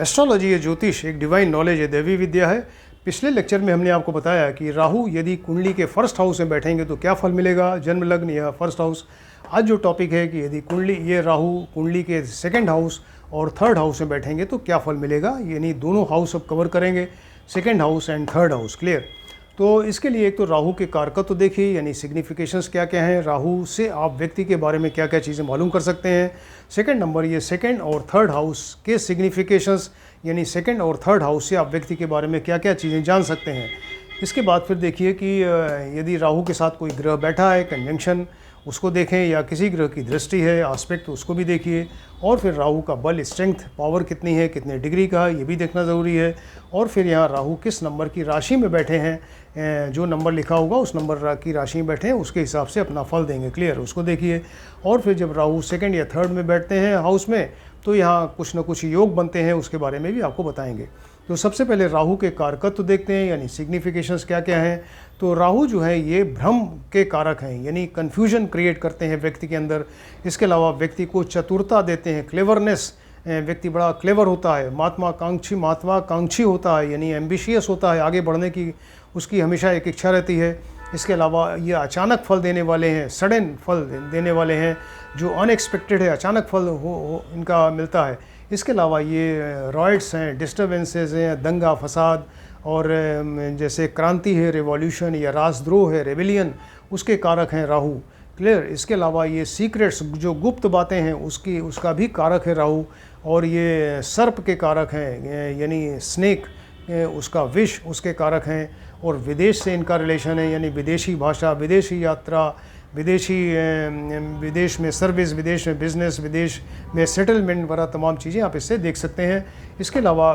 Astrology या ज्योतिष एक डिवाइन नॉलेज है, दैवी विद्या है। पिछले लेक्चर में हमने आपको बताया कि राहु यदि कुंडली के फर्स्ट हाउस में बैठेंगे तो क्या फल मिलेगा, जन्म लग्न या फर्स्ट हाउस। आज जो टॉपिक है कि यदि राहु कुंडली के सेकंड हाउस और थर्ड हाउस में बैठेंगे तो क्या फल मिलेगा, यानी दोनों हाउस अब कवर करेंगे, second house and third house. Clear. तो इसके लिए एक तो राहु के कारकत्व तो देखिए, यानी सिग्निफिकेशंस क्या क्या हैं, राहु से आप व्यक्ति के बारे में क्या क्या चीज़ें मालूम कर सकते हैं। सेकंड नंबर, ये सेकंड और थर्ड हाउस के सिग्निफिकेशंस, यानी सेकंड और थर्ड हाउस से आप व्यक्ति के बारे में क्या क्या चीज़ें जान सकते हैं। इसके बाद फिर देखिए कि यदि राहु के साथ कोई ग्रह बैठा है, कंजंक्शन, उसको देखें, या किसी ग्रह की दृष्टि है, आस्पेक्ट, उसको भी देखिए। और फिर राहु का बल, स्ट्रेंथ, पावर कितनी है, कितने डिग्री का है, ये भी देखना ज़रूरी है। और फिर यहाँ राहु किस नंबर की राशि में बैठे हैं, जो नंबर लिखा होगा उस नंबर की राशि में बैठे हैं, उसके हिसाब से अपना फल देंगे। क्लियर, उसको देखिए। और फिर जब राहु सेकंड या थर्ड में बैठते हैं हाउस में, तो यहाँ कुछ न कुछ योग बनते हैं, उसके बारे में भी आपको बताएंगे। तो सबसे पहले राहु के कारकत्व तो देखते हैं, यानी सिग्निफिकेशंस क्या क्या हैं। तो राहु जो है ये भ्रम के कारक हैं, यानी कन्फ्यूजन क्रिएट करते हैं व्यक्ति के अंदर। इसके अलावा व्यक्ति को चतुरता देते हैं, क्लेवरनेस, व्यक्ति बड़ा क्लेवर होता है, महत्वाकांक्षी होता है, यानी एम्बिशियस होता है, आगे बढ़ने की उसकी हमेशा एक इच्छा रहती है। इसके अलावा ये अचानक फल देने वाले हैं, सडन फल देने वाले हैं, जो अनएक्सपेक्टेड है, अचानक फल इनका मिलता है। इसके अलावा ये रॉयट्स हैं, डिस्टर्बेंसेस हैं, दंगा फसाद, और जैसे क्रांति है, रिवॉल्यूशन, या राजद्रोह है, रेबिलियन, उसके कारक हैं राहु। क्लियर। इसके अलावा ये सीक्रेट्स, जो गुप्त बातें हैं, उसका भी कारक है राहु। और ये सर्प के कारक हैं, यानी स्नेक, उसका विष, उसके कारक हैं। और विदेश से इनका रिलेशन है, यानी विदेशी भाषा, विदेशी यात्रा, विदेश में सर्विस, विदेश में बिजनेस, विदेश में सेटलमेंट वगैरह तमाम चीज़ें आप इससे देख सकते हैं। इसके अलावा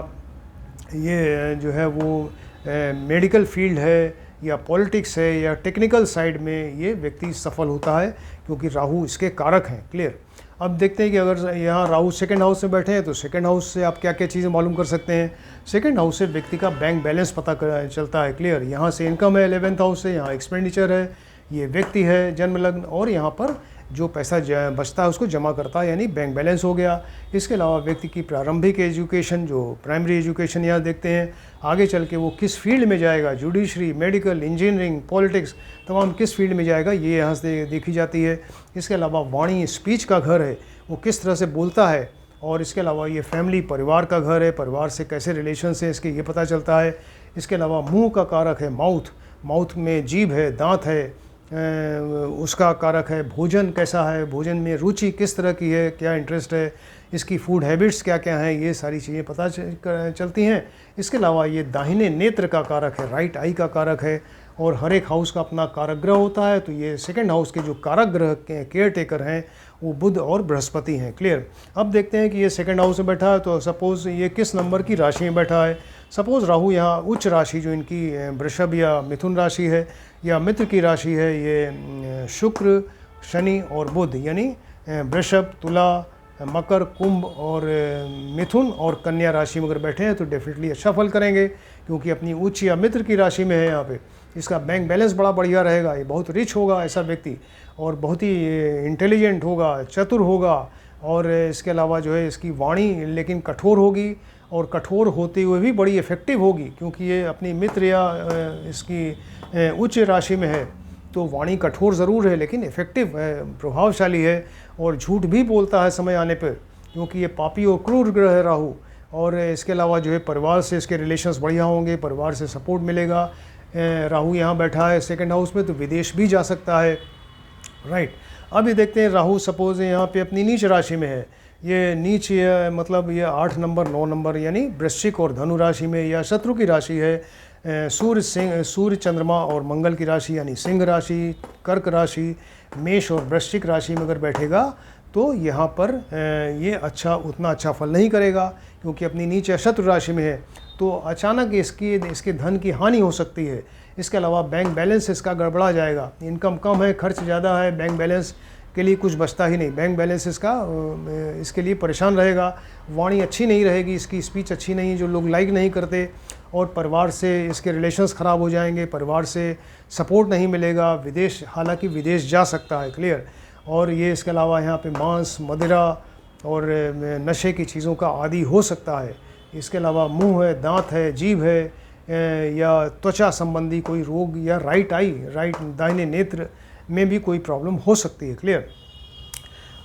ये जो है वो मेडिकल फील्ड है, या पॉलिटिक्स है, या टेक्निकल साइड में ये व्यक्ति सफल होता है, क्योंकि राहु इसके कारक हैं। क्लियर। अब देखते हैं कि अगर यहाँ राहु सेकंड हाउस में बैठे हैं तो सेकंड हाउस से आप क्या क्या चीज़ें मालूम कर सकते हैं। सेकंड हाउस से व्यक्ति का बैंक बैलेंस पता चलता है। क्लियर। यहाँ से इनकम है, 11th हाउस से यहाँ एक्सपेंडिचर है, ये व्यक्ति है जन्म लग्न, और यहाँ पर जो पैसा बचता है उसको जमा करता है, यानी बैंक बैलेंस हो गया। इसके अलावा व्यक्ति की प्रारंभिक एजुकेशन, जो प्राइमरी एजुकेशन, यहाँ देखते हैं आगे चल के वो किस फील्ड में जाएगा, जुडिशरी, मेडिकल, इंजीनियरिंग, पॉलिटिक्स, तमाम किस फील्ड में जाएगा, ये यहाँ से देखी जाती है। इसके अलावा वाणी, स्पीच का घर है, वो किस तरह से बोलता है। और इसके अलावा ये फैमिली, परिवार का घर है, परिवार से कैसे रिलेशन है इसके ये पता चलता है। इसके अलावा मुंह का कारक है माउथ में जीभ है, दांत है, उसका कारक है। भोजन कैसा है, भोजन में रुचि किस तरह की है, क्या इंटरेस्ट है, इसकी फूड हैबिट्स क्या क्या हैं, ये सारी चीज़ें पता चलती हैं। इसके अलावा ये दाहिने नेत्र का कारक है, राइट आई का कारक है। और हर एक हाउस का अपना कारक ग्रह होता है। तो ये सेकंड हाउस के जो कारक ग्रह के केयर टेकर हैं वो बुध और बृहस्पति हैं। क्लियर। अब देखते हैं कि ये सेकंड हाउस में बैठा है, तो सपोज़ ये किस नंबर की राशि में बैठा है। सपोज़ राहु यहाँ उच्च राशि, जो इनकी वृषभ या मिथुन राशि है, या मित्र की राशि है, ये शुक्र, शनि और बुध, यानी वृषभ, तुला, मकर, कुंभ और मिथुन और कन्या राशि में अगर बैठे हैं तो डेफिनेटली अच्छा फल करेंगे, क्योंकि अपनी उच्च या मित्र की राशि में है यहाँ पे। इसका बैंक बैलेंस बड़ा बढ़िया रहेगा, ये बहुत रिच होगा ऐसा व्यक्ति, और बहुत ही इंटेलिजेंट होगा, चतुर होगा। और इसके अलावा जो है इसकी वाणी लेकिन कठोर होगी, और कठोर होते हुए भी बड़ी इफ़ेक्टिव होगी, क्योंकि ये अपनी मित्र या इसकी उच्च राशि में है। तो वाणी कठोर ज़रूर है, लेकिन इफ़ेक्टिव है, प्रभावशाली है, और झूठ भी बोलता है समय आने पर, क्योंकि ये पापी और क्रूर ग्रह है राहु। और इसके अलावा जो है परिवार से इसके रिलेशंस बढ़िया होंगे, परिवार से सपोर्ट मिलेगा। राहु यहाँ बैठा है सेकंड हाउस में, तो विदेश भी जा सकता है। राइट। अब ये देखते हैं राहु सपोज़ यहाँ पे अपनी नीच राशि में है, ये नीच मतलब ये 8 नंबर 9 नंबर, यानी वृश्चिक और धनु राशि में, या शत्रु की राशि है। सूर्य, चंद्रमा और मंगल की राशि, यानी सिंह राशि, कर्क राशि, मेष और वृश्चिक राशि में अगर बैठेगा तो यहाँ पर ये उतना अच्छा फल नहीं करेगा, क्योंकि अपनी नीच या शत्रु राशि में है। तो अचानक इसके धन की हानि हो सकती है। इसके अलावा बैंक बैलेंस इसका गड़बड़ा जाएगा, इनकम कम है, खर्च ज़्यादा है, बैंक बैलेंस के लिए कुछ बचता ही नहीं, बैंक बैलेंस इसके लिए परेशान रहेगा। वाणी अच्छी नहीं रहेगी, इसकी स्पीच अच्छी नहीं, जो लोग लाइक नहीं करते। और परिवार से इसके रिलेशंस ख़राब हो जाएंगे, परिवार से सपोर्ट नहीं मिलेगा, हालांकि विदेश जा सकता है। क्लियर। और ये इसके अलावा यहाँ पे मांस, मदिरा और नशे की चीज़ों का आदी हो सकता है। इसके अलावा मुंह है, दांत है, जीभ है, या त्वचा संबंधी कोई रोग, या राइट आई, राइट दाहिने नेत्र में भी कोई प्रॉब्लम हो सकती है। क्लियर।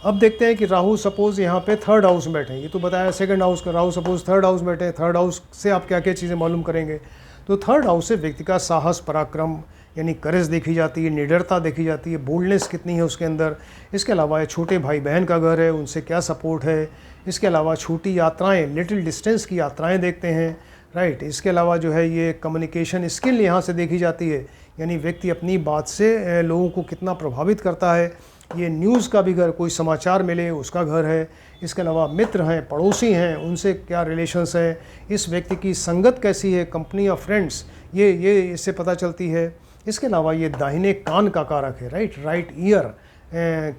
अब देखते हैं कि राहु सपोज यहाँ पे थर्ड हाउस में बैठे हैं, ये तो बताया सेकंड हाउस का, राहु सपोज थर्ड हाउस में बैठे हैं। थर्ड हाउस से आप क्या क्या चीज़ें मालूम करेंगे, तो थर्ड हाउस से व्यक्ति का साहस, पराक्रम यानी करेज देखी जाती है, निडरता देखी जाती है, बोल्डनेस कितनी है उसके अंदर। इसके अलावा ये छोटे भाई बहन का घर है, उनसे क्या सपोर्ट है। इसके अलावा छोटी यात्राएँ, लिटिल डिस्टेंस की यात्राएँ देखते हैं, राइट। इसके अलावा जो है ये कम्युनिकेशन स्किल यहाँ से देखी जाती है, यानी व्यक्ति अपनी बात से लोगों को कितना प्रभावित करता है। ये न्यूज़ का भी घर, कोई समाचार मिले उसका घर है। इसके अलावा मित्र हैं, पड़ोसी हैं, उनसे क्या रिलेशंस है, इस व्यक्ति की संगत कैसी है, कंपनी ऑफ फ्रेंड्स, ये इससे पता चलती है। इसके अलावा ये दाहिने कान का कारक है, राइट ईयर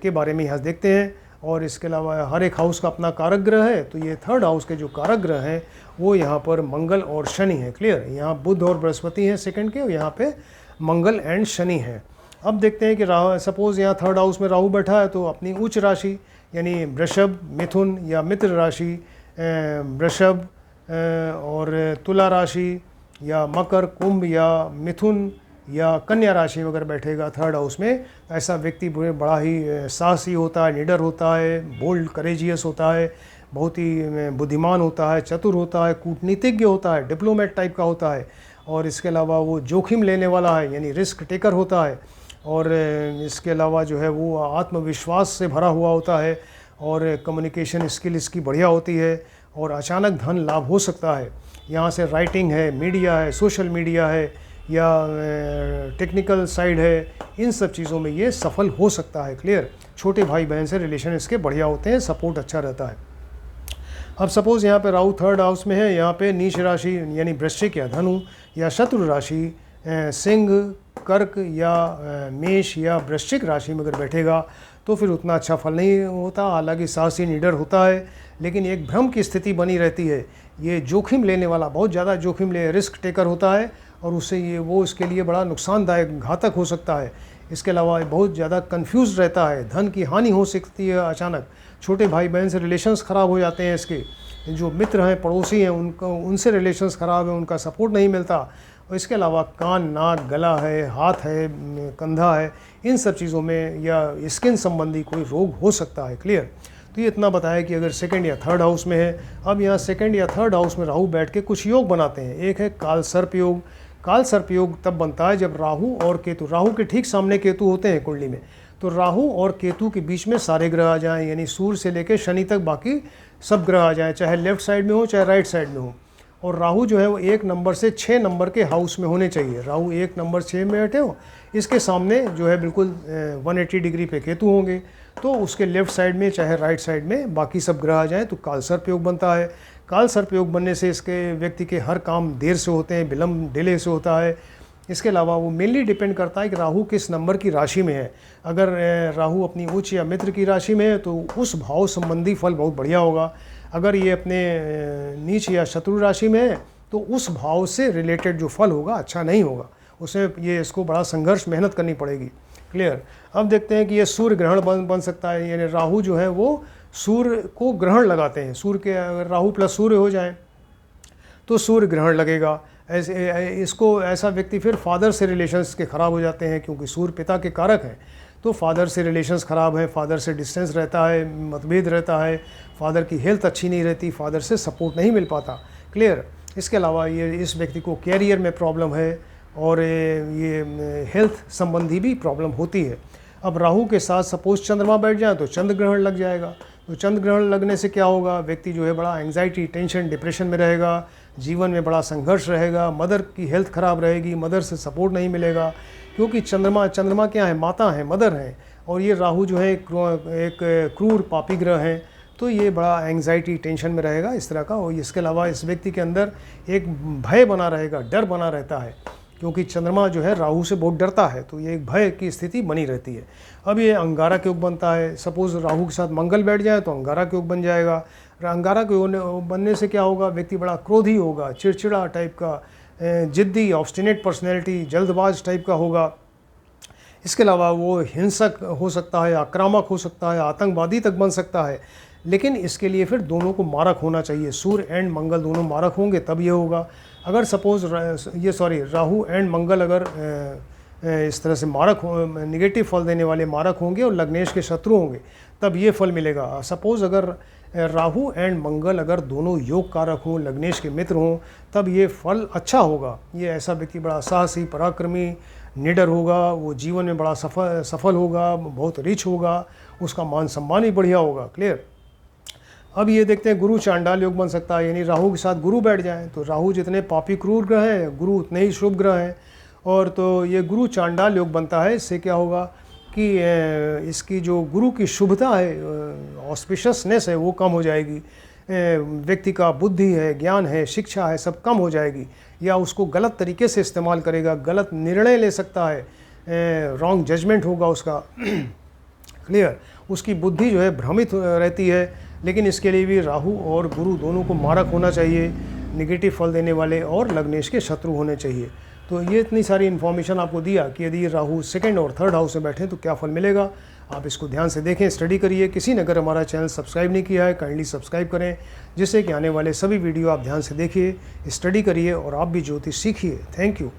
के बारे में यहाँ देखते हैं। और इसके अलावा हर एक हाउस का अपना कारक ग्रह है, तो ये थर्ड हाउस के जो कारक ग्रह हैं वो यहाँ पर मंगल और शनि है। क्लियर। यहाँ बुध और बृहस्पति हैं सेकंड के, और यहाँ पे मंगल एंड शनि है। अब देखते हैं कि राहु सपोज यहाँ थर्ड हाउस में राहु बैठा है, तो अपनी उच्च राशि यानी वृषभ, मिथुन या मित्र राशि, वृषभ और तुला राशि, या मकर, कुंभ या मिथुन या कन्या राशि में अगर बैठेगा थर्ड हाउस में, ऐसा व्यक्ति बड़ा ही साहसी होता है, निडर होता है, बोल्ड करेजियस होता है, बहुत ही बुद्धिमान होता है, चतुर होता है, कूटनीतिज्ञ होता है, डिप्लोमेट टाइप का होता है। और इसके अलावा वो जोखिम लेने वाला है, यानी रिस्क टेकर होता है। और इसके अलावा जो है वो आत्मविश्वास से भरा हुआ होता है, और कम्युनिकेशन स्किल इसकी बढ़िया होती है, और अचानक धन लाभ हो सकता है। यहाँ से राइटिंग है, मीडिया है, सोशल मीडिया है, या टेक्निकल साइड है, इन सब चीज़ों में ये सफल हो सकता है। क्लियर। छोटे भाई बहन से रिलेशन इसके बढ़िया होते हैं, सपोर्ट अच्छा रहता है। अब सपोज़ यहाँ पे राहु थर्ड हाउस में है, यहाँ पे नीच राशि यानी वृश्चिक या धनु या शत्रु राशि, सिंह, कर्क या मेष या वृश्चिक राशि में अगर बैठेगा तो फिर उतना अच्छा फल नहीं होता। हालांकि साहसी निडर होता है, लेकिन एक भ्रम की स्थिति बनी रहती है। ये जोखिम लेने वाला, बहुत ज़्यादा जोखिम रिस्क टेकर होता है, और उससे वो इसके लिए बड़ा नुकसानदायक, घातक हो सकता है। इसके अलावा बहुत ज़्यादा कंफ्यूज रहता है, धन की हानि हो सकती है अचानक, छोटे भाई बहन से रिलेशंस ख़राब हो जाते हैं इसके, जो मित्र हैं, पड़ोसी हैं, उनसे रिलेशंस ख़राब है, उनका सपोर्ट नहीं मिलता। और इसके अलावा कान, नाक, गला है, हाथ है, कंधा है, इन सब चीज़ों में या स्किन संबंधी कोई रोग हो सकता है। क्लियर। तो ये इतना बताया कि अगर सेकंड या थर्ड हाउस में है। अब यहाँ सेकंड या थर्ड हाउस में राहु बैठ के कुछ योग बनाते हैं। एक है काल सर्प योग। काल सर्प योग तब बनता है जब राहु और केतु, राहु के ठीक सामने केतु होते हैं कुंडली में, तो राहु और केतु के बीच में सारे ग्रह आ जाएं, यानी सूर्य से लेकर शनि तक बाकी सब ग्रह आ जाएं, चाहे लेफ्ट साइड में हो चाहे राइट साइड में हो। और राहु जो है वो 1 नंबर से 6 नंबर के हाउस में होने चाहिए। राहु 1 नंबर 6 में बैठे हो, इसके सामने जो है बिल्कुल 180 डिग्री पे केतु होंगे, तो उसके लेफ्ट साइड में चाहे राइट साइड में बाकी सब ग्रह आ जाएँ तो काल सर्प योग बनता है। काल सर्प योग बनने से इसके व्यक्ति के हर काम देर से होते हैं, विलम्ब, डिले से होता है। इसके अलावा वो मेनली डिपेंड करता है कि राहु किस नंबर की राशि में है। अगर राहु अपनी उच्च या मित्र की राशि में है तो उस भाव संबंधी फल बहुत बढ़िया होगा। अगर ये अपने नीच या शत्रु राशि में है तो उस भाव से रिलेटेड जो फल होगा अच्छा नहीं होगा, उसमें ये इसको बड़ा संघर्ष, मेहनत करनी पड़ेगी। क्लियर। अब देखते हैं कि ये सूर्य ग्रहण बन सकता है, यानी राहु जो है वो सूर्य को ग्रहण लगाते हैं। सूर्य के अगर राहु प्लस सूर्य हो जाए तो सूर्य ग्रहण लगेगा। ऐसे इसको ऐसा व्यक्ति फिर फादर से रिलेशंस के ख़राब हो जाते हैं, क्योंकि सूर्य पिता के कारक हैं, तो फादर से रिलेशंस ख़राब है, फादर से डिस्टेंस रहता है, मतभेद रहता है, फादर की हेल्थ अच्छी नहीं रहती, फादर से सपोर्ट नहीं मिल पाता। क्लियर। इसके अलावा ये इस व्यक्ति को कैरियर में प्रॉब्लम है, और ये हेल्थ संबंधी भी प्रॉब्लम होती है। अब राहु के साथ सपोज चंद्रमा बैठ जाए तो चंद्र ग्रहण लग जाएगा। तो चंद्र ग्रहण लगने से क्या होगा, व्यक्ति जो है बड़ा एंग्जाइटी, टेंशन, डिप्रेशन में रहेगा, जीवन में बड़ा संघर्ष रहेगा, मदर की हेल्थ ख़राब रहेगी, मदर से सपोर्ट नहीं मिलेगा, क्योंकि चंद्रमा क्या है, माता है, मदर है, और ये राहु जो है एक क्रूर पापी ग्रह है, तो ये बड़ा एंग्जाइटी, टेंशन में रहेगा इस तरह का। और इसके अलावा इस व्यक्ति के अंदर एक भय बना रहेगा, डर बना रहता है, क्योंकि चंद्रमा जो है राहु से बहुत डरता है, तो ये एक भय की स्थिति बनी रहती है। अब ये अंगारा के योग बनता है। सपोज राहु के साथ मंगल बैठ जाए तो अंगारा के योग बन जाएगा। अंगारा के योग बनने से क्या होगा, व्यक्ति बड़ा क्रोधी होगा, चिड़चिड़ा टाइप का, जिद्दी, ऑब्स्टिनेट पर्सनैलिटी, जल्दबाज टाइप का होगा। इसके अलावा वो हिंसक हो सकता है, आक्रामक हो सकता है, आतंकवादी तक बन सकता है। लेकिन इसके लिए फिर दोनों को मारक होना चाहिए, सूर्य एंड मंगल दोनों मारक होंगे तब ये होगा। अगर सपोज़ राहु एंड मंगल अगर इस तरह से मारक हो, निगेटिव फल देने वाले मारक होंगे और लग्नेश के शत्रु होंगे, तब ये फल मिलेगा। सपोज़ अगर राहु एंड मंगल अगर दोनों योग कारक हों, लग्नेश के मित्र हों, तब ये फल अच्छा होगा। ये ऐसा व्यक्ति बड़ा साहसी, पराक्रमी, निडर होगा, वो जीवन में बड़ा सफल होगा, बहुत रिच होगा, उसका मान सम्मान भी बढ़िया होगा। क्लियर। अब ये देखते हैं गुरु चांडाल योग बन सकता है, यानी राहु के साथ गुरु बैठ जाएं, तो राहु जितने पापी क्रूर ग्रह हैं, गुरु उतने ही शुभ ग्रह हैं। और तो ये गुरु चांडाल योग बनता है। इससे क्या होगा कि इसकी जो गुरु की शुभता है, ऑस्पिशियसनेस है, वो कम हो जाएगी। व्यक्ति का बुद्धि है, ज्ञान है, शिक्षा है, सब कम हो जाएगी, या उसको गलत तरीके से इस्तेमाल करेगा, गलत निर्णय ले सकता है, रॉन्ग जजमेंट होगा उसका। क्लियर। उसकी बुद्धि जो है भ्रमित रहती है। लेकिन इसके लिए भी राहु और गुरु दोनों को मारक होना चाहिए, निगेटिव फल देने वाले और लग्नेश के शत्रु होने चाहिए। तो ये इतनी सारी इन्फॉर्मेशन आपको दिया कि यदि राहु सेकंड और थर्ड हाउस में बैठे तो क्या फल मिलेगा। आप इसको ध्यान से देखें, स्टडी करिए। किसी ने अगर हमारा चैनल सब्सक्राइब नहीं किया है, काइंडली सब्सक्राइब करें, जिससे कि आने वाले सभी वीडियो आप ध्यान से देखिए, स्टडी करिए और आप भी ज्योतिष सीखिए। Thank you.